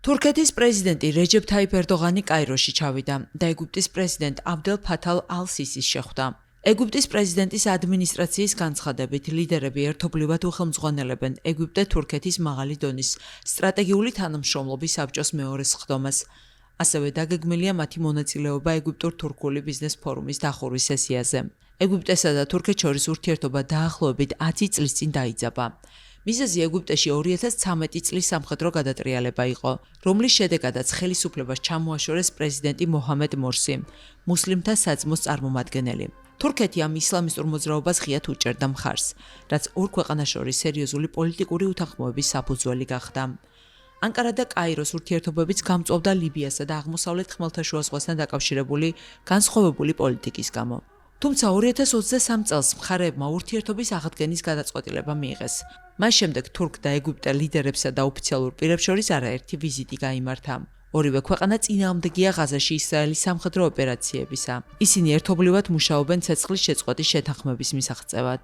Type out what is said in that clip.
თურქეთის პრეზიდენტი რეჯეფ თაიფ ერდოღანი კაიროში ჩავიდა და ეგვიპტის პრეზიდენტ აბდელ ფათალ ალ-სისის შეხვდა. ეგვიპტის პრეზიდენტის ადმინისტრაციის განცხადებით, ლიდერები ერთობლივად უხელმძღვანელებენ ეგვიპტე-თურქეთის მაღალი დონის სტრატეგიული თანამშრომლობის საბჭოს მეორე სხდომას. ასევე დაგეგმილია მათი მონაწილეობა ეგვიპტურ-თურქული ბიზნეს ფორუმის დახურვის სესიაზე. ეგვიპტესა და თურქეთს შორის ურთიერთობა დაახლოებით 10 წლის წინ დაიძაბა. მიზეზი ეგვიპტეში 2013 წლის სამხედრო გადატრიალება იყო, რომლის შედეგადაც ხელისუფლებას ჩამოაშორეს პრეზიდენტი მოჰამედ მორსი, მუსლიმთა საძმოს წარმომადგენელი. თურქეთი ამ ისლამისტურ მოძრაობას ღიად უჭერდა მხარს, რაც ორ ქვეყანას შორის სერიოზული პოლიტიკური უთანხმოების საფუძველი გახდა. ანკარა და კაიროს ურთიერთობებიც გამწვავდა ლიბიასა და აღმოსავლეთ ხმელთაშუა ზღვასთან დაკავშირებული განსხვავებული პოლიტიკის გამო. თუმცა 2023 წელს მხარეებმა ურთიერთობის აღდგენის გადაწყვეტილება მიიღეს. მას შემდეგ თურქ და ეგვიპტე ლიდერებსა და ოფიციალურ პირებს შორის არაერთი ვიზიტი გაიმართა. ორივე ქვეყანა წინააღმდეგია ღაზაში ისრაელის სამხედრო ოპერაციებისა. ისინი ერთობლივად მუშაობენ ცეცხლის შეწყვეტის შეთანხმების მისაღწევად.